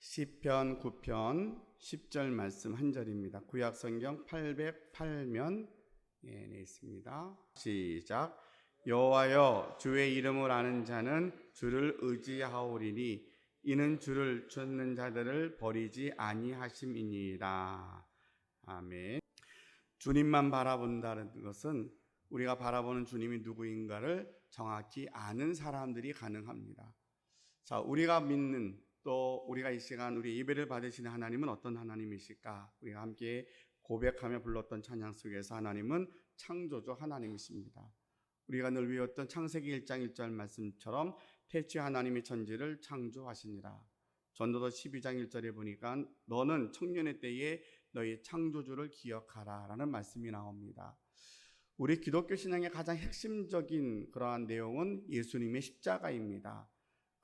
시편 9편 10절 말씀 한 절입니다. 구약 성경 808면 네 있습니다. 시작. 여호와여, 주의 이름을 아는 자는 주를 의지하오리니 이는 주를 찾는 자들을 버리지 아니하심이니이다. 아멘. 주님만 바라본다는 것은 우리가 바라보는 주님이 누구인가를 정확히 아는 사람들이 가능합니다. 자, 우리가 믿는 또 우리가 이 시간 우리 예배를 받으시는 하나님은 어떤 하나님이실까? 우리가 함께 고백하며 불렀던 찬양 속에서 하나님은 창조주 하나님이십니다. 우리가 늘 외웠던 창세기 1장 1절 말씀처럼 태초에 하나님이 천지를 창조하시니라. 전도서 12장 1절에 보니까 너는 청년의 때에 너희 창조주를 기억하라 라는 말씀이 나옵니다. 우리 기독교 신앙의 가장 핵심적인 그러한 내용은 예수님의 십자가입니다.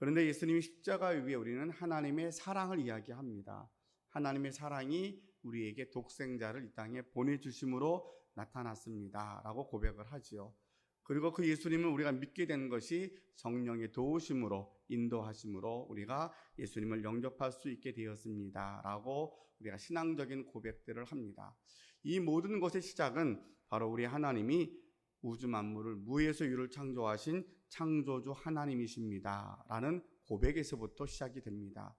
그런데 예수님의 십자가 위에 우리는 하나님의 사랑을 이야기합니다. 하나님의 사랑이 우리에게 독생자를 이 땅에 보내주심으로 나타났습니다 라고 고백을 하지요. 그리고 그 예수님을 우리가 믿게 된 것이 성령의 도우심으로 인도하심으로 우리가 예수님을 영접할 수 있게 되었습니다 라고 우리가 신앙적인 고백들을 합니다. 이 모든 것의 시작은 바로 우리 하나님이 우주 만물을 무에서 유를 창조하신 창조주 하나님이십니다 라는 고백에서부터 시작이 됩니다.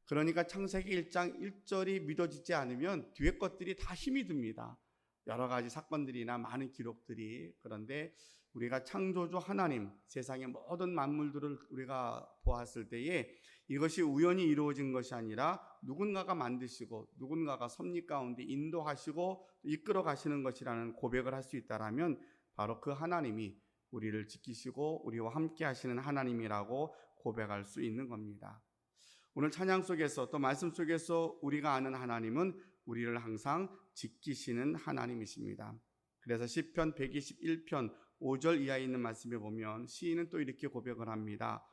그러니까 창세기 1장 1절이 믿어지지 않으면 뒤에 것들이 다 힘이 듭니다. 여러 가지 사건들이나 많은 기록들이. 그런데 우리가 창조주 하나님, 세상의 모든 만물들을 우리가 보았을 때에 이것이 우연히 이루어진 것이 아니라 누군가가 만드시고 누군가가 섭리 가운데 인도하시고 이끌어 가시는 것이라는 고백을 할 수 있다면 바로 그 하나님이 우리를 지키시고 우리와 함께 하시는 하나님이라고 고백할 수 있는 겁니다. 오늘 찬양 속에서 또 말씀 속에서 우리가 아는 하나님은 우리를 항상 지키시는 하나님이십니다. 그래서 시편 121편 5절 이하에 있는 말씀에 보면 시인은 또 이렇게 고백을 합니다.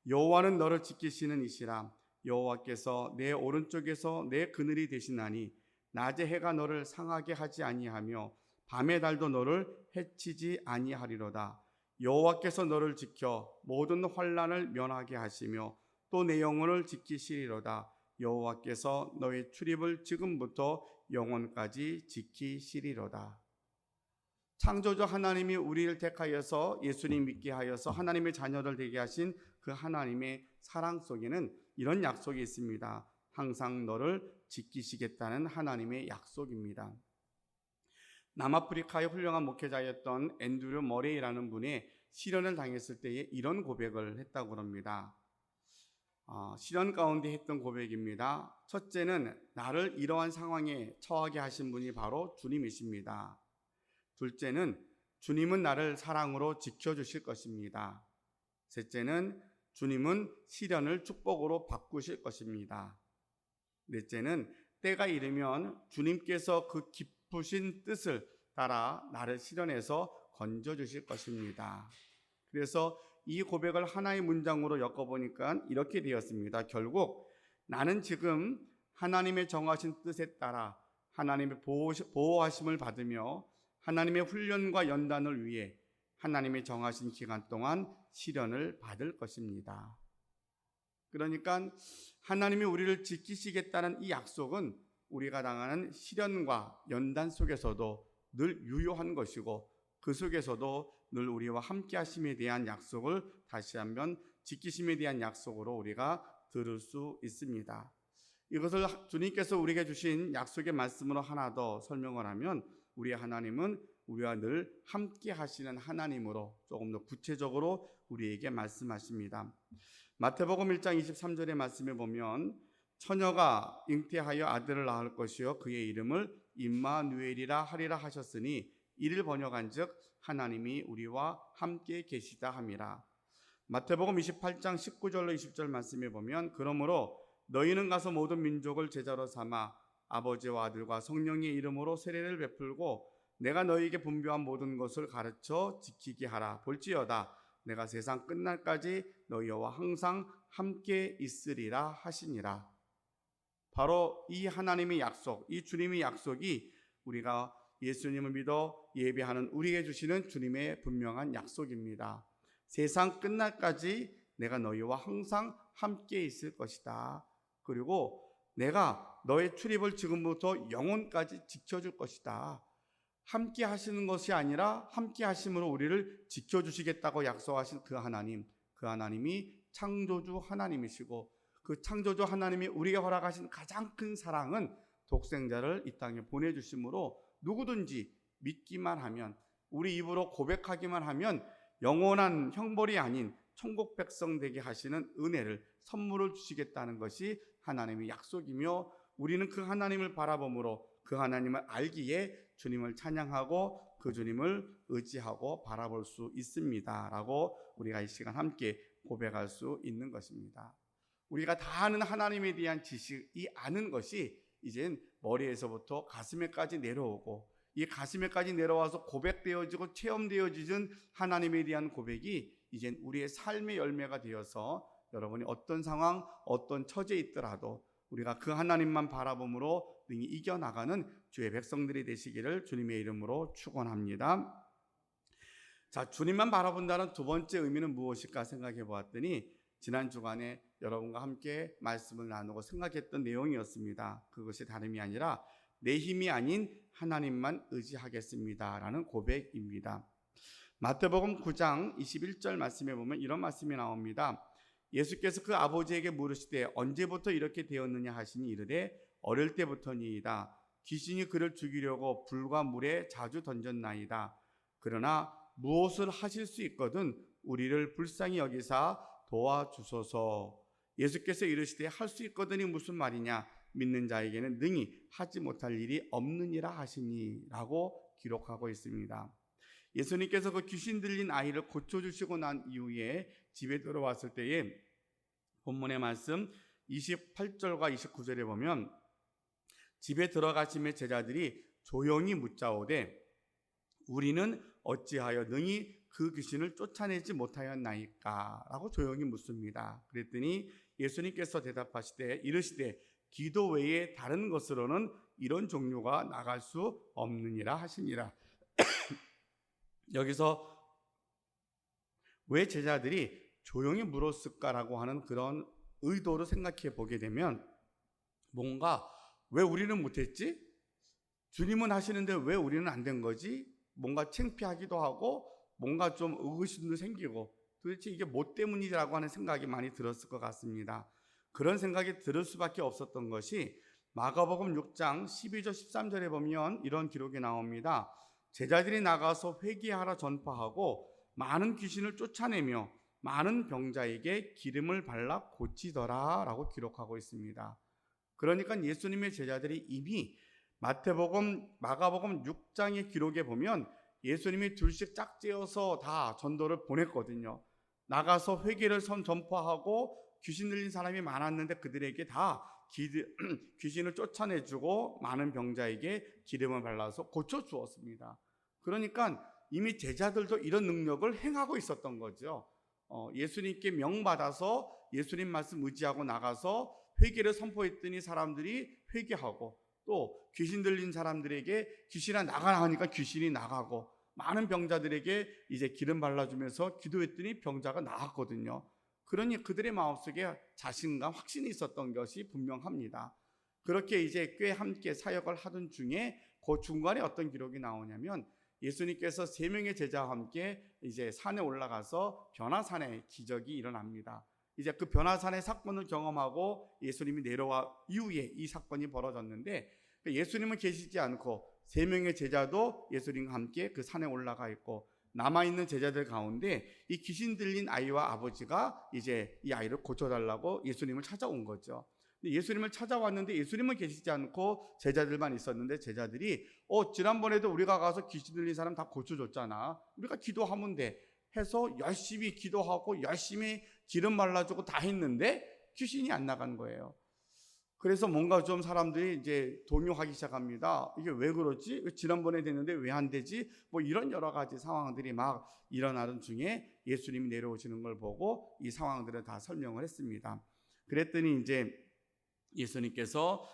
여호와는 너를 지키시는 이시라. 여호와께서 내 오른쪽에서 내 그늘이 되시나니 낮에 해가 너를 상하게 하지 아니하며 밤의 달도 너를 해치지 아니하리로다. 여호와께서 너를 지켜 모든 환난을 면하게 하시며 또 내 영혼을 지키시리로다. 여호와께서 너의 출입을 지금부터 영원까지 지키시리로다. 창조주 하나님이 우리를 택하여서 예수님 믿게 하여서 하나님의 자녀들 되게 하신 그 하나님의 사랑 속에는 이런 약속이 있습니다. 항상 너를 지키시겠다는 하나님의 약속입니다. 남아프리카의 훌륭한 목회자였던 앤드류 머레이라는 분이 시련을 당했을 때에 이런 고백을 했다고 합니다. 시련 가운데 했던 고백입니다. 첫째는 나를 이러한 상황에 처하게 하신 분이 바로 주님이십니다. 둘째는 주님은 나를 사랑으로 지켜주실 것입니다. 셋째는 주님은 시련을 축복으로 바꾸실 것입니다. 넷째는 때가 이르면 주님께서 그 깊으신 뜻을 따라 나를 시련에서 건져주실 것입니다. 그래서 이 고백을 하나의 문장으로 엮어보니까 이렇게 되었습니다. 결국 나는 지금 하나님의 정하신 뜻에 따라 하나님의 보호하심을 받으며 하나님의 훈련과 연단을 위해 하나님의 정하신 기간 동안 시련을 받을 것입니다. 그러니까 하나님이 우리를 지키시겠다는 이 약속은 우리가 당하는 시련과 연단 속에서도 늘 유효한 것이고 그 속에서도 늘 우리와 함께 하심에 대한 약속을 다시 한번 지키심에 대한 약속으로 우리가 들을 수 있습니다. 이것을 주님께서 우리에게 주신 약속의 말씀으로 하나 더 설명을 하면 우리 하나님은 우리와 늘 함께 하시는 하나님으로 조금 더 구체적으로 우리에게 말씀하십니다. 마태복음 1장 23절의 말씀에 보면 처녀가 잉태하여 아들을 낳을 것이요 그의 이름을 임마누엘이라 하리라 하셨으니 이를 번역한즉 하나님이 우리와 함께 계시다 함이라. 마태복음 28장 19절로 20절 말씀에 보면 그러므로 너희는 가서 모든 민족을 제자로 삼아 아버지와 아들과 성령의 이름으로 세례를 베풀고 내가 너희에게 분부한 모든 것을 가르쳐 지키게 하라. 볼지어다 내가 세상 끝날까지 너희와 항상 함께 있으리라 하시니라. 바로 이 하나님의 약속, 이 주님의 약속이 우리가 예수님을 믿어 예배하는 우리에게 주시는 주님의 분명한 약속입니다. 세상 끝날까지 내가 너희와 항상 함께 있을 것이다. 그리고 내가 너의 출입을 지금부터 영원까지 지켜줄 것이다. 함께 하시는 것이 아니라 함께 하심으로 우리를 지켜주시겠다고 약속하신 그 하나님이 창조주 하나님이시고, 그 창조주 하나님이 우리에게 허락하신 가장 큰 사랑은 독생자를 이 땅에 보내주심으로 누구든지 믿기만 하면, 우리 입으로 고백하기만 하면 영원한 형벌이 아닌 천국 백성 되게 하시는 은혜를, 선물을 주시겠다는 것이 하나님의 약속이며, 우리는 그 하나님을 바라봄으로 그 하나님을 알기에 주님을 찬양하고 그 주님을 의지하고 바라볼 수 있습니다 라고 우리가 이 시간 함께 고백할 수 있는 것입니다. 우리가 다 아는 하나님에 대한 지식, 이 아는 것이 이젠 머리에서부터 가슴에까지 내려오고, 이 가슴에까지 내려와서 고백되어지고 체험되어지는 하나님에 대한 고백이 이젠 우리의 삶의 열매가 되어서 여러분이 어떤 상황, 어떤 처지에 있더라도 우리가 그 하나님만 바라봄으로 능히 이겨나가는 주의 백성들이 되시기를 주님의 이름으로 축원합니다. 자, 주님만 바라본다는 두 번째 의미는 무엇일까 생각해 보았더니, 지난 주간에 여러분과 함께 말씀을 나누고 생각했던 내용이었습니다. 그것이 다름이 아니라 내 힘이 아닌 하나님만 의지하겠습니다 라는 고백입니다. 마태복음 9장 21절 말씀에 보면 이런 말씀이 나옵니다. 예수께서 그 아버지에게 물으시되 언제부터 이렇게 되었느냐 하시니 이르되 어릴 때부터니이다. 귀신이 그를 죽이려고 불과 물에 자주 던졌나이다. 그러나 무엇을 하실 수 있거든 우리를 불쌍히 여기사 도와주소서. 예수께서 이르시되 할 수 있거든이 무슨 말이냐, 믿는 자에게는 능히 하지 못할 일이 없느니라 하시니 라고 기록하고 있습니다. 예수님께서 그 귀신 들린 아이를 고쳐주시고 난 이후에 집에 들어왔을 때에 본문의 말씀 28절과 29절에 보면, 집에 들어가심에 제자들이 조용히 묻자오되 우리는 어찌하여 능히 그 귀신을 쫓아내지 못하였나이까 라고 조용히 묻습니다. 그랬더니 예수님께서 대답하시되 이르시되 기도 외에 다른 것으로는 이런 종류가 나갈 수 없느니라 하시니라. 여기서 왜 제자들이 조용히 물었을까라고 하는 그런 의도를 생각해 보게 되면, 뭔가 왜 우리는 못했지? 주님은 하시는데 왜 우리는 안 된 거지? 뭔가 창피하기도 하고 뭔가 좀 의구심도 생기고, 도대체 이게 뭐 때문이라고 하는 생각이 많이 들었을 것 같습니다. 그런 생각이 들을 수밖에 없었던 것이 마가복음 6장 12절 13절에 보면 이런 기록이 나옵니다. 제자들이 나가서 회개하라 전파하고 많은 귀신을 쫓아내며 많은 병자에게 기름을 발라 고치더라 라고 기록하고 있습니다. 그러니까 예수님의 제자들이 이미 마태복음, 마가복음 6장의 기록에 보면 예수님이 둘씩 짝지어서 다 전도를 보냈거든요. 나가서 회개를 전파하고 귀신 들린 사람이 많았는데 그들에게 다 귀신을 쫓아내주고 많은 병자에게 기름을 발라서 고쳐주었습니다. 그러니까 이미 제자들도 이런 능력을 행하고 있었던 거죠. 예수님께 명받아서 예수님 말씀 의지하고 나가서 회개를 선포했더니 사람들이 회개하고, 또 귀신 들린 사람들에게 귀신아 나가라 하니까 귀신이 나가고, 많은 병자들에게 이제 기름 발라주면서 기도했더니 병자가 나았거든요. 그러니 그들의 마음속에 자신감, 확신이 있었던 것이 분명합니다. 그렇게 이제 꽤 함께 사역을 하던 중에 그 중간에 어떤 기록이 나오냐면, 예수님께서 3명의 제자와 함께 이제 산에 올라가서 변화산의 기적이 일어납니다. 이제 그 변화산의 사건을 경험하고 예수님이 내려와 이후에 이 사건이 벌어졌는데, 예수님은 계시지 않고 3명의 제자도 예수님과 함께 그 산에 올라가 있고, 남아있는 제자들 가운데 이 귀신 들린 아이와 아버지가 이제 이 아이를 고쳐달라고 예수님을 찾아온 거죠. 예수님을 찾아왔는데 예수님은 계시지 않고 제자들만 있었는데, 제자들이 지난번에도 우리가 가서 귀신 들린 사람 다 고쳐줬잖아, 우리가 기도하면 돼 해서 열심히 기도하고 열심히 기름 발라주고 다 했는데 귀신이 안 나간 거예요. 그래서 뭔가 좀 사람들이 이제 동요하기 시작합니다. 이게 왜 그러지? 지난번에 됐는데 왜 안 되지? 뭐 이런 여러 가지 상황들이 막 일어나는 중에 예수님이 내려오시는 걸 보고 이 상황들을 다 설명을 했습니다. 그랬더니 이제 예수님께서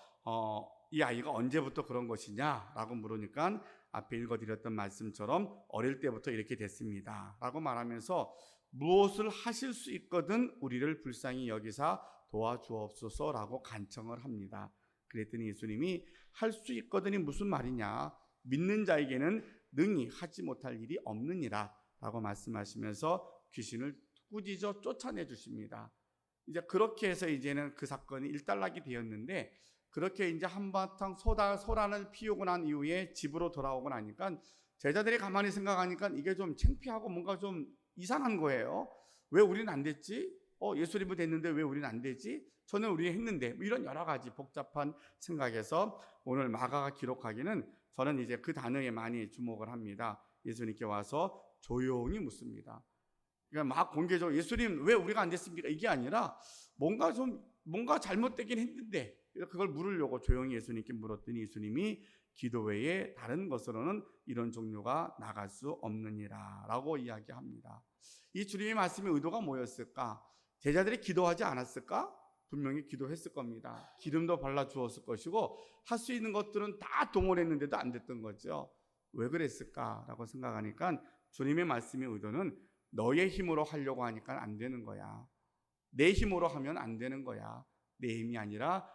이 아이가 언제부터 그런 것이냐라고 물으니까 앞에 읽어드렸던 말씀처럼 어릴 때부터 이렇게 됐습니다 라고 말하면서 무엇을 하실 수 있거든 우리를 불쌍히 여기사 도와주옵소서라고 간청을 합니다. 그랬더니 예수님이 할 수 있거든이 무슨 말이냐, 믿는 자에게는 능히 하지 못할 일이 없느니라 라고 말씀하시면서 귀신을 꾸짖어 쫓아내 주십니다. 이제 그렇게 해서 이제는 그 사건이 일단락이 되었는데, 그렇게 이제 한바탕 소란을 피우고 난 이후에 집으로 돌아오고 나니까 제자들이 가만히 생각하니까 이게 좀 창피하고 뭔가 좀 이상한 거예요. 왜 우리는 안 됐지? 예수님은 됐는데 왜 우리는 안 되지? 저는 우리 했는데, 뭐 이런 여러 가지 복잡한 생각에서 오늘 마가가 기록하기는 저는 이제 그 단어에 많이 주목을 합니다. 예수님께 와서 조용히 묻습니다. 그러니까 막 공개적으로 예수님 왜 우리가 안 됐습니까? 이게 아니라 뭔가 잘못되긴 했는데 그걸 물으려고 조용히 예수님께 물었더니 예수님이 기도 외에 다른 것으로는 이런 종류가 나갈 수 없느니라 라고 이야기합니다. 이 주님의 말씀의 의도가 뭐였을까? 제자들이 기도하지 않았을까? 분명히 기도했을 겁니다. 기름도 발라주었을 것이고 할 수 있는 것들은 다 동원했는데도 안 됐던 거죠. 왜 그랬을까라고 생각하니까 주님의 말씀의 의도는 너의 힘으로 하려고 하니까 안 되는 거야. 내 힘으로 하면 안 되는 거야. 내 힘이 아니라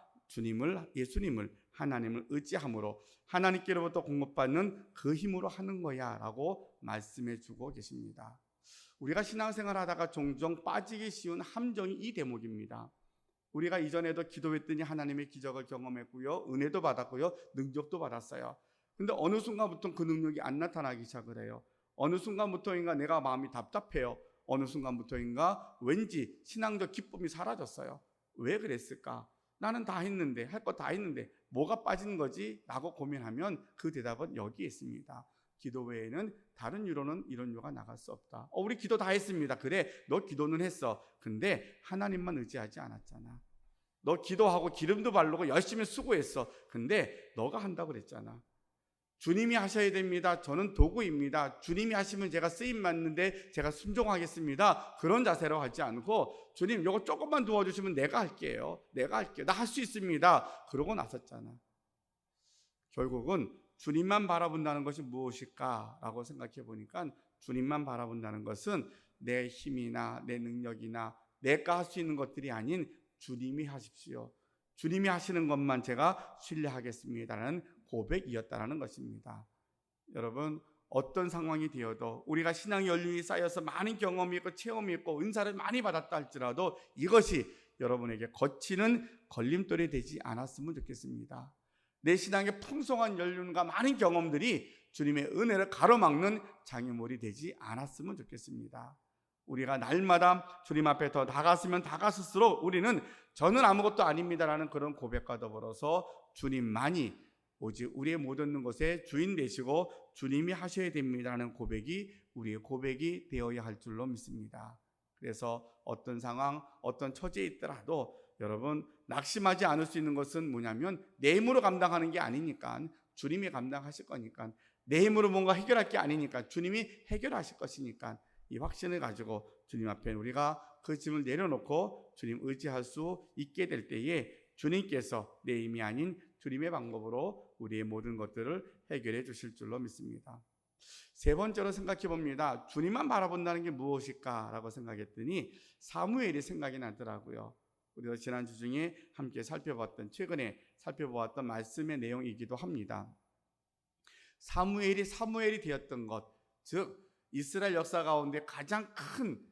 예수님을 하나님을 의지함으로 하나님께로부터 공급받는 그 힘으로 하는 거야 라고 말씀해 주고 계십니다. 우리가 신앙생활 하다가 종종 빠지기 쉬운 함정이 이 대목입니다. 우리가 이전에도 기도했더니 하나님의 기적을 경험했고요, 은혜도 받았고요, 능력도 받았어요. 근데 어느 순간부터 그 능력이 안 나타나기 시작을 해요. 어느 순간부터인가 내가 마음이 답답해요. 어느 순간부터인가 왠지 신앙적 기쁨이 사라졌어요. 왜 그랬을까? 나는 다 했는데, 할 거 다 했는데 뭐가 빠진 거지? 라고 고민하면 그 대답은 여기에 있습니다. 기도 외에는 다른 이유로는 이런 이유가 나갈 수 없다. 우리 기도 다 했습니다. 그래, 너 기도는 했어. 근데 하나님만 의지하지 않았잖아. 너 기도하고 기름도 바르고 열심히 수고했어. 근데 너가 한다고 그랬잖아. 주님이 하셔야 됩니다. 저는 도구입니다. 주님이 하시면 제가 쓰임 받는데 제가 순종하겠습니다. 그런 자세로 하지 않고 주님 이거 조금만 도와주시면 내가 할게요. 나 할 수 있습니다. 그러고 나섰잖아. 결국은 주님만 바라본다는 것이 무엇일까라고 생각해 보니까 주님만 바라본다는 것은 내 힘이나 내 능력이나 내가 할 수 있는 것들이 아닌 주님이 하십시오. 주님이 하시는 것만 제가 신뢰하겠습니다라는 고백이었다라는 것입니다. 여러분, 어떤 상황이 되어도 우리가 신앙의 연륜이 쌓여서 많은 경험이 있고 체험이 있고 은사를 많이 받았다 할지라도 이것이 여러분에게 거치는 걸림돌이 되지 않았으면 좋겠습니다. 내 신앙의 풍성한 연륜과 많은 경험들이 주님의 은혜를 가로막는 장애물이 되지 않았으면 좋겠습니다. 우리가 날마다 주님 앞에 더 다가서면 다가설수록 우리는 저는 아무것도 아닙니다라는 그런 고백과 더불어서 주님만이 오직 우리의 못 얻는 것에 주인 되시고 주님이 하셔야 됩니다라는 고백이 우리의 고백이 되어야 할 줄로 믿습니다. 그래서 어떤 상황, 어떤 처지에 있더라도 여러분 낙심하지 않을 수 있는 것은 뭐냐면 내 힘으로 감당하는 게 아니니까 주님이 감당하실 거니까, 내 힘으로 뭔가 해결할 게 아니니까 주님이 해결하실 것이니까 이 확신을 가지고 주님 앞에 우리가 그 짐을 내려놓고 주님 의지할 수 있게 될 때에 주님께서 내 힘이 아닌 주님의 방법으로 우리의 모든 것들을 해결해 주실 줄로 믿습니다. 세 번째로 생각해 봅니다. 주님만 바라본다는 게 무엇일까라고 생각했더니 사무엘이 생각이 나더라고요. 우리가 지난주 중에 함께 최근에 살펴보았던 말씀의 내용이기도 합니다. 사무엘이 되었던 것, 즉 이스라엘 역사 가운데 가장 큰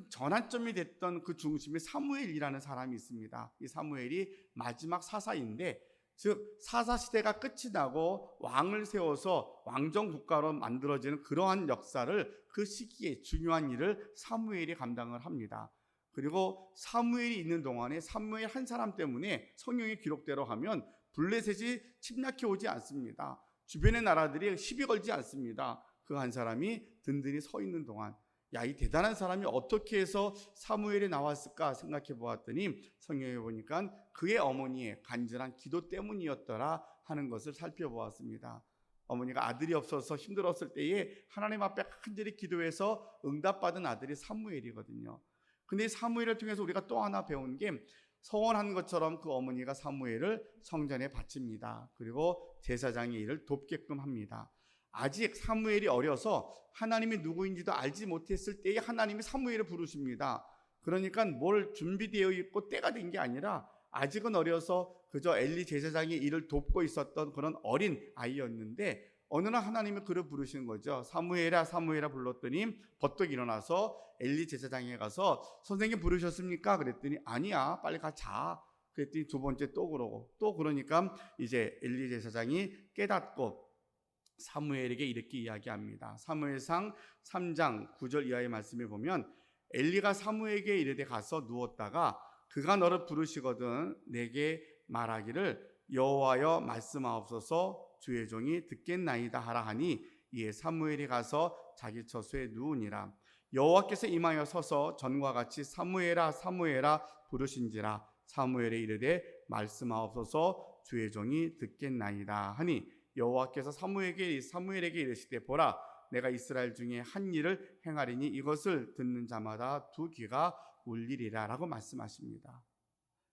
전환점이 됐던 그 중심에 사무엘이라는 사람이 있습니다. 이 사무엘이 마지막 사사인데, 즉 사사시대가 끝이 나고 왕을 세워서 왕정 국가로 만들어지는 그러한 역사를, 그 시기에 중요한 일을 사무엘이 감당을 합니다. 그리고 사무엘이 있는 동안에 사무엘 한 사람 때문에 성경의 기록대로 하면 블레셋이 침략해 오지 않습니다. 주변의 나라들이 시비 걸지 않습니다. 그 한 사람이 든든히 서 있는 동안, 이 대단한 사람이 어떻게 해서 사무엘에 나왔을까 생각해 보았더니 성경에 보니까 그의 어머니의 간절한 기도 때문이었더라 하는 것을 살펴보았습니다. 어머니가 아들이 없어서 힘들었을 때에 하나님 앞에 간절히 기도해서 응답받은 아들이 사무엘이거든요. 근데 이 사무엘을 통해서 우리가 또 하나 배운 게, 서원한 것처럼 그 어머니가 사무엘을 성전에 바칩니다. 그리고 제사장의 일을 돕게끔 합니다. 아직 사무엘이 어려서 하나님이 누구인지도 알지 못했을 때에 하나님이 사무엘을 부르십니다. 그러니까 뭘 준비되어 있고 때가 된 게 아니라 아직은 어려서 그저 엘리 제사장이 일을 돕고 있었던 그런 어린 아이였는데 어느 날 하나님이 그를 부르시는 거죠. 사무엘아 사무엘아 불렀더니 버떡 일어나서 엘리 제사장에 가서 선생님 부르셨습니까? 그랬더니 아니야 빨리 가 자. 그랬더니 두 번째 또 그러고 또 그러니까 이제 엘리 제사장이 깨닫고 사무엘에게 이렇게 이야기합니다. 사무엘상 3장 9절 이하의 말씀을 보면 엘리가 사무엘에게 이르되 가서 누웠다가 그가 너를 부르시거든 내게 말하기를 여호와여 말씀하옵소서 주의 종이 듣겠나이다 하라 하니 이에 사무엘이 가서 자기 처소에 누우니라. 여호와께서 임하여 서서 전과 같이 사무엘아 사무엘아 부르신지라. 사무엘이 이르되 말씀하옵소서 주의 종이 듣겠나이다 하니 여호와께서 사무엘에게 이르시되 보라 내가 이스라엘 중에 한 일을 행하리니 이것을 듣는 자마다 두 귀가 울리리라 라고 말씀하십니다.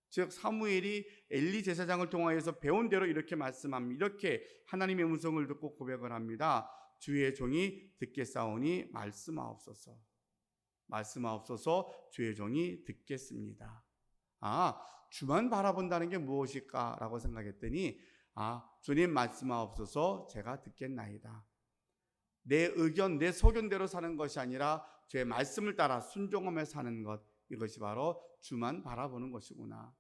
즉 사무엘이 엘리 제사장을 통하여서 배운 대로 이렇게 말씀합니다. 이렇게 하나님의 음성을 듣고 고백을 합니다. 주의 종이 듣겠사오니 말씀하옵소서. 말씀하옵소서 주의 종이 듣겠습니다. 주만 바라본다는 게 무엇일까 라고 생각했더니 주님 말씀하옵소서 제가 듣겠나이다. 내 의견 내 소견대로 사는 것이 아니라 주의 말씀을 따라 순종하며 사는 것, 이것이 바로 주만 바라보는 것이구나.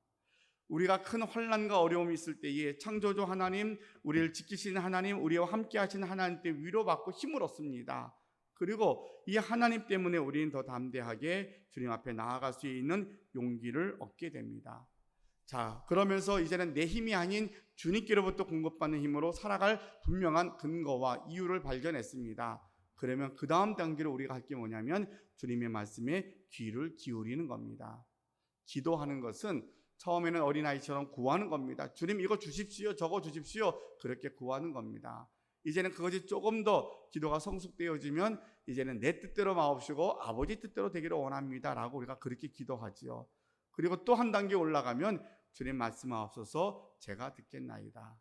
우리가 큰 환난과 어려움이 있을 때에 창조주 하나님, 우리를 지키시는 하나님, 우리와 함께 하시는 하나님 때 위로받고 힘을 얻습니다. 그리고 이 하나님 때문에 우리는 더 담대하게 주님 앞에 나아갈 수 있는 용기를 얻게 됩니다. 자, 그러면서 이제는 내 힘이 아닌 주님께로부터 공급받는 힘으로 살아갈 분명한 근거와 이유를 발견했습니다. 그러면 그 다음 단계로 우리가 할 게 뭐냐면 주님의 말씀에 귀를 기울이는 겁니다. 기도하는 것은 처음에는 어린아이처럼 구하는 겁니다. 주님 이거 주십시오, 저거 주십시오, 그렇게 구하는 겁니다. 이제는 그것이 조금 더 기도가 성숙되어지면 이제는 내 뜻대로 마옵시고 아버지 뜻대로 되기를 원합니다 라고 우리가 그렇게 기도하지요. 그리고 또 한 단계 올라가면 주님 말씀하옵소서 제가 듣겠나이다.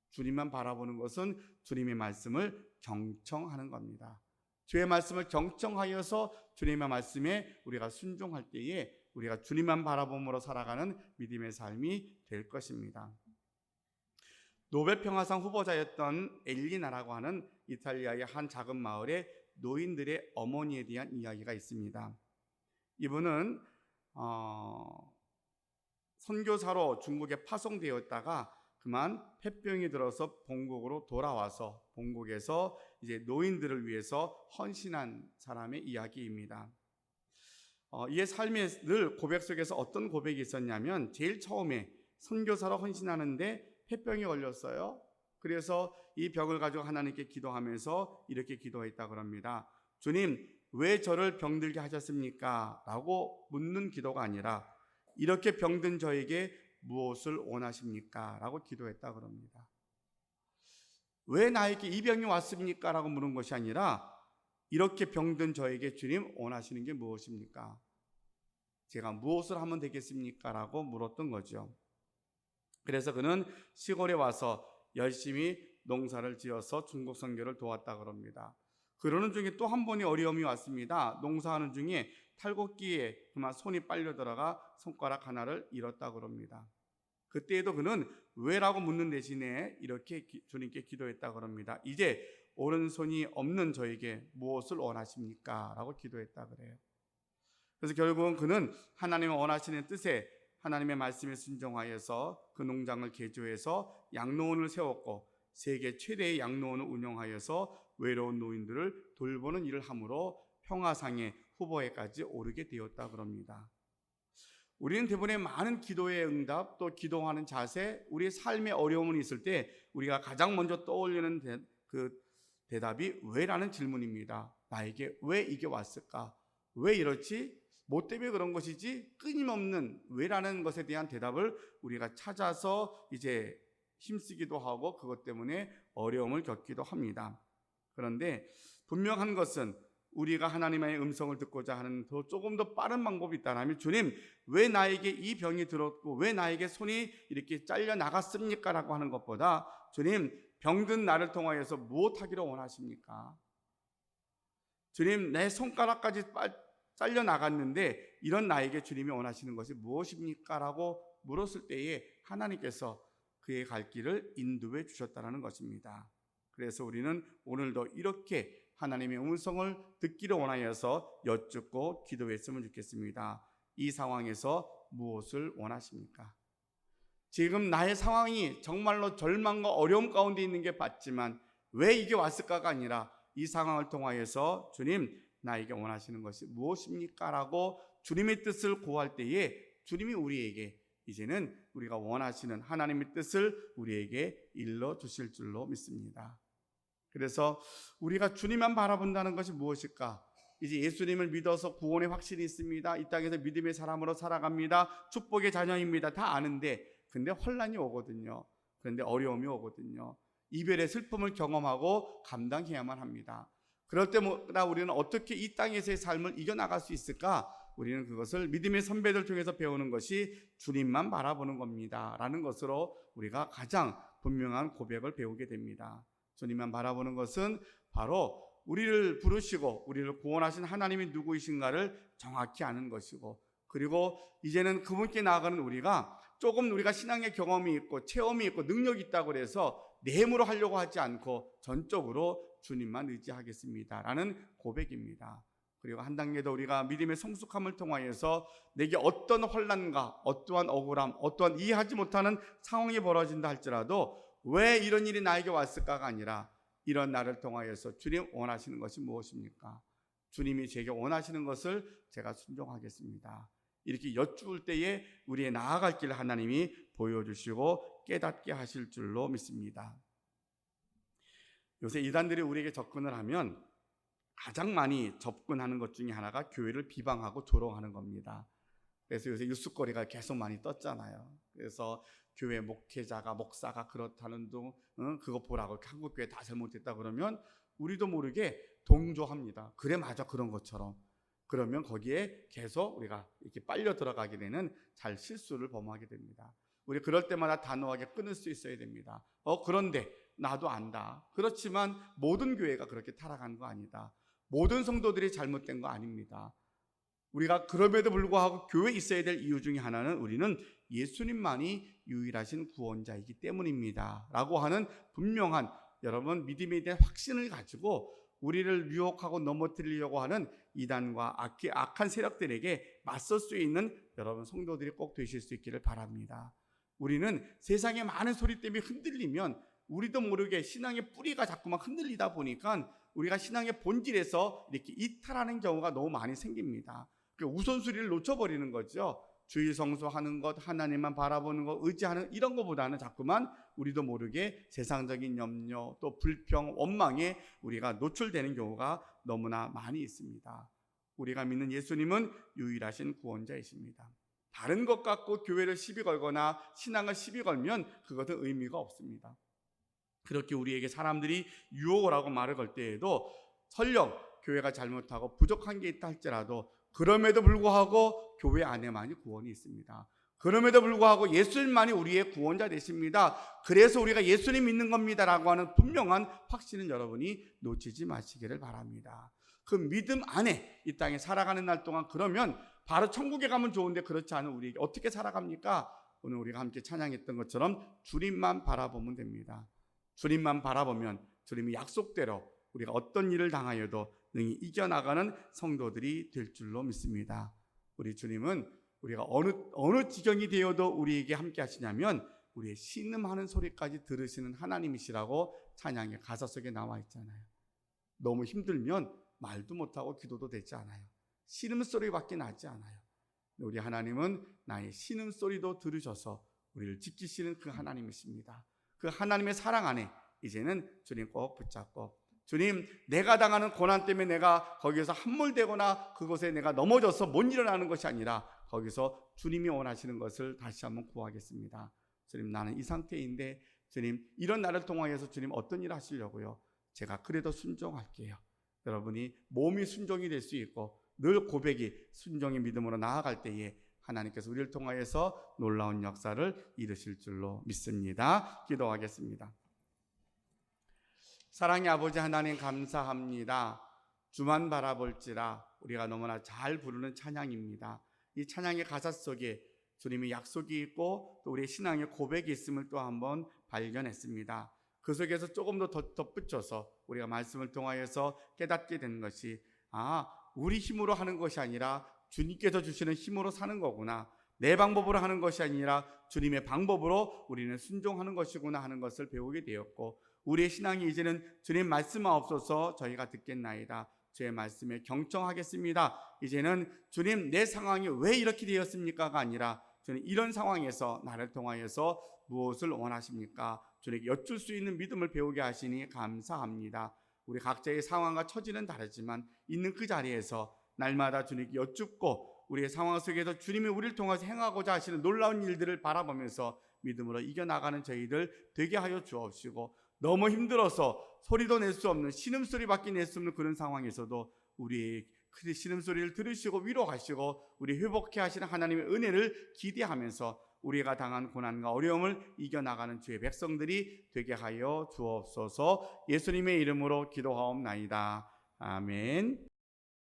주님만 바라보는 것은 주님의 말씀을 경청하는 겁니다. 주의 말씀을 경청하여서 주님의 말씀에 우리가 순종할 때에 우리가 주님만 바라봄으로 살아가는 믿음의 삶이 될 것입니다. 노벨 평화상 후보자였던 엘리나라고 하는 이탈리아의 한 작은 마을의 노인들의 어머니에 대한 이야기가 있습니다. 이분은 선교사로 중국에 파송되었다가 그만 폐병이 들어서 본국으로 돌아와서 본국에서 이제 노인들을 위해서 헌신한 사람의 이야기입니다. 이의 삶의 늘 고백 속에서 어떤 고백이 있었냐면 제일 처음에 선교사로 헌신하는데 폐병이 걸렸어요. 그래서 이 병을 가지고 하나님께 기도하면서 이렇게 기도했다고 합니다. 주님 왜 저를 병들게 하셨습니까? 라고 묻는 기도가 아니라 이렇게 병든 저에게 무엇을 원하십니까? 라고 기도했다고 합니다. 왜 나에게 이 병이 왔습니까? 라고 물은 것이 아니라 이렇게 병든 저에게 주님 원하시는 게 무엇입니까? 제가 무엇을 하면 되겠습니까? 라고 물었던 거죠. 그래서 그는 시골에 와서 열심히 농사를 지어서 중국 선교를 도왔다고 합니다. 그러는 중에 또 한 번의 어려움이 왔습니다. 농사하는 중에 탈곡기에 그만 손이 빨려 들어가 손가락 하나를 잃었다고 합니다. 그때에도 그는 왜라고 묻는 대신에 이렇게 주님께 기도했다고 합니다. 이제 오른손이 없는 저에게 무엇을 원하십니까? 라고 기도했다 그래요. 그래서 결국은 그는 하나님의 원하시는 뜻에 하나님의 말씀에 순종하여서 그 농장을 개조해서 양로원을 세웠고 세계 최대의 양로원을 운영하여서 외로운 노인들을 돌보는 일을 함으로 평화상의 후보에까지 오르게 되었다고 합니다. 우리는 대부분의 많은 기도의 응답 또 기도하는 자세, 우리의 삶의 어려움이 있을 때 우리가 가장 먼저 떠올리는 그 대답이 왜라는 질문입니다. 나에게 왜 이게 왔을까? 왜 이렇지? 뭐 때문에 그런 것이지? 끊임없는 왜라는 것에 대한 대답을 우리가 찾아서 이제 힘쓰기도 하고 그것 때문에 어려움을 겪기도 합니다. 그런데 분명한 것은 우리가 하나님의 음성을 듣고자 하는 조금 더 빠른 방법이 있다면 주님 왜 나에게 이 병이 들었고 왜 나에게 손이 이렇게 잘려 나갔습니까? 라고 하는 것보다 주님 병든 나를 통하여서 무엇하기를 원하십니까? 주님 내 손가락까지 잘려나갔는데 이런 나에게 주님이 원하시는 것이 무엇입니까? 라고 물었을 때에 하나님께서 그의 갈 길을 인도해 주셨다는 것입니다. 그래서 우리는 오늘도 이렇게 하나님의 음성을 듣기를 원하여서 여쭙고 기도했으면 좋겠습니다. 이 상황에서 무엇을 원하십니까? 지금 나의 상황이 정말로 절망과 어려움 가운데 있는 게 맞지만 왜 이게 왔을까가 아니라 이 상황을 통하여서 주님, 나에게 원하시는 것이 무엇입니까? 라고 주님의 뜻을 구할 때에 주님이 우리에게 이제는 우리가 원하시는 하나님의 뜻을 우리에게 일러주실 줄로 믿습니다. 그래서 우리가 주님만 바라본다는 것이 무엇일까? 이제 예수님을 믿어서 구원의 확신이 있습니다. 이 땅에서 믿음의 사람으로 살아갑니다. 축복의 자녀입니다. 다 아는데 근데 혼란이 오거든요. 그런데 어려움이 오거든요. 이별의 슬픔을 경험하고 감당해야만 합니다. 그럴 때마다 우리는 어떻게 이 땅에서의 삶을 이겨나갈 수 있을까? 우리는 그것을 믿음의 선배들 중에서 배우는 것이 주님만 바라보는 겁니다 라는 것으로 우리가 가장 분명한 고백을 배우게 됩니다. 주님만 바라보는 것은 바로 우리를 부르시고 우리를 구원하신 하나님이 누구이신가를 정확히 아는 것이고, 그리고 이제는 그분께 나아가는 우리가 조금 우리가 신앙의 경험이 있고 체험이 있고 능력이 있다고 해서 내 힘으로 하려고 하지 않고 전적으로 주님만 의지하겠습니다 라는 고백입니다. 그리고 한 단계 더 우리가 믿음의 성숙함을 통하여서 내게 어떤 혼란과 어떠한 억울함, 어떠한 이해하지 못하는 상황이 벌어진다 할지라도 왜 이런 일이 나에게 왔을까가 아니라 이런 나를 통하여서 주님 원하시는 것이 무엇입니까? 주님이 제게 원하시는 것을 제가 순종하겠습니다. 이렇게 여쭈을 때에 우리의 나아갈 길을 하나님이 보여주시고 깨닫게 하실 줄로 믿습니다. 요새 이단들이 우리에게 접근을 하면 가장 많이 접근하는 것 중에 하나가 교회를 비방하고 조롱하는 겁니다. 그래서 요새 뉴스거리가 계속 많이 떴잖아요. 그래서 교회 목회자가 목사가 그렇다는 둥 그거 보라고 한국 교회 다 잘못됐다 그러면 우리도 모르게 동조합니다. 그래 맞아 그런 것처럼. 그러면 거기에 계속 우리가 이렇게 빨려 들어가게 되는 잘 실수를 범하게 됩니다. 우리 그럴 때마다 단호하게 끊을 수 있어야 됩니다. 그런데 나도 안다. 그렇지만 모든 교회가 그렇게 타락한 거 아니다. 모든 성도들이 잘못된 거 아닙니다. 우리가 그럼에도 불구하고 교회에 있어야 될 이유 중에 하나는 우리는 예수님만이 유일하신 구원자이기 때문입니다 라고 하는 분명한 여러분 믿음에 대한 확신을 가지고 우리를 유혹하고 넘어뜨리려고 하는 이단과 악한 세력들에게 맞설 수 있는 여러분 성도들이 꼭 되실 수 있기를 바랍니다. 우리는 세상의 많은 소리 때문에 흔들리면 우리도 모르게 신앙의 뿌리가 자꾸만 흔들리다 보니까 우리가 신앙의 본질에서 이렇게 이탈하는 경우가 너무 많이 생깁니다. 우선순위를 놓쳐버리는 거죠. 주일 성수하는 것, 하나님만 바라보는 것, 의지하는 이런 것보다는 자꾸만 우리도 모르게 세상적인 염려, 또 불평, 원망에 우리가 노출되는 경우가 너무나 많이 있습니다. 우리가 믿는 예수님은 유일하신 구원자이십니다. 다른 것 갖고 교회를 시비 걸거나 신앙을 시비 걸면 그것은 의미가 없습니다. 그렇게 우리에게 사람들이 유혹을 하고 말을 걸 때에도 설령 교회가 잘못하고 부족한 게 있다 할지라도 그럼에도 불구하고 교회 안에만이 구원이 있습니다. 그럼에도 불구하고 예수님만이 우리의 구원자 되십니다. 그래서 우리가 예수님 믿는 겁니다 라고 하는 분명한 확신은 여러분이 놓치지 마시기를 바랍니다. 그 믿음 안에 이 땅에 살아가는 날 동안 그러면 바로 천국에 가면 좋은데 그렇지 않은 우리에게 어떻게 살아갑니까? 오늘 우리가 함께 찬양했던 것처럼 주님만 바라보면 됩니다. 주님만 바라보면 주님이 약속대로 우리가 어떤 일을 당하여도 능히 이겨나가는 성도들이 될 줄로 믿습니다. 우리 주님은 우리가 어느 지경이 되어도 우리에게 함께 하시냐면 우리의 신음하는 소리까지 들으시는 하나님이시라고 찬양의 가사 속에 나와 있잖아요. 너무 힘들면 말도 못하고 기도도 되지 않아요. 신음소리밖에 나지 않아요. 우리 하나님은 나의 신음소리도 들으셔서 우리를 지키시는 그 하나님이십니다. 그 하나님의 사랑 안에 이제는 주님 꼭 붙잡고, 주님 내가 당하는 고난 때문에 내가 거기에서 함몰되거나 그곳에 내가 넘어져서 못 일어나는 것이 아니라 거기서 주님이 원하시는 것을 다시 한번 구하겠습니다. 주님 나는 이 상태인데 주님 이런 나를 통하여서 주님 어떤 일을 하시려고요? 제가 그래도 순종할게요. 여러분이 몸이 순종이 될 수 있고 늘 고백이 순종의 믿음으로 나아갈 때에 하나님께서 우리를 통하여서 놀라운 역사를 이루실 줄로 믿습니다. 기도하겠습니다. 사랑의 아버지 하나님 감사합니다. 주만 바라볼지라 우리가 너무나 잘 부르는 찬양입니다. 이 찬양의 가사 속에 주님의 약속이 있고 또 우리의 신앙의 고백이 있음을 또 한번 발견했습니다. 그 속에서 조금 더 덧붙여서 우리가 말씀을 통하여서 깨닫게 된 것이 우리 힘으로 하는 것이 아니라 주님께서 주시는 힘으로 사는 거구나. 내 방법으로 하는 것이 아니라 주님의 방법으로 우리는 순종하는 것이구나 하는 것을 배우게 되었고, 우리의 신앙이 이제는 주님 말씀하옵소서 저희가 듣겠나이다. 주의 말씀에 경청하겠습니다. 이제는 주님 내 상황이 왜 이렇게 되었습니까가 아니라 주님 이런 상황에서 나를 통하여서 무엇을 원하십니까? 주님께 여쭐 수 있는 믿음을 배우게 하시니 감사합니다. 우리 각자의 상황과 처지는 다르지만 있는 그 자리에서 날마다 주님께 여쭙고 우리의 상황 속에서 주님이 우리를 통해서 행하고자 하시는 놀라운 일들을 바라보면서 믿음으로 이겨나가는 저희들 되게 하여 주옵시고, 너무 힘들어서 소리도 낼 수 없는 신음소리밖에 낼 수 없는 그런 상황에서도 우리의 그 신음소리를 들으시고 위로하시고 우리 회복해 하시는 하나님의 은혜를 기대하면서 우리가 당한 고난과 어려움을 이겨나가는 주의 백성들이 되게 하여 주옵소서. 예수님의 이름으로 기도하옵나이다. 아멘.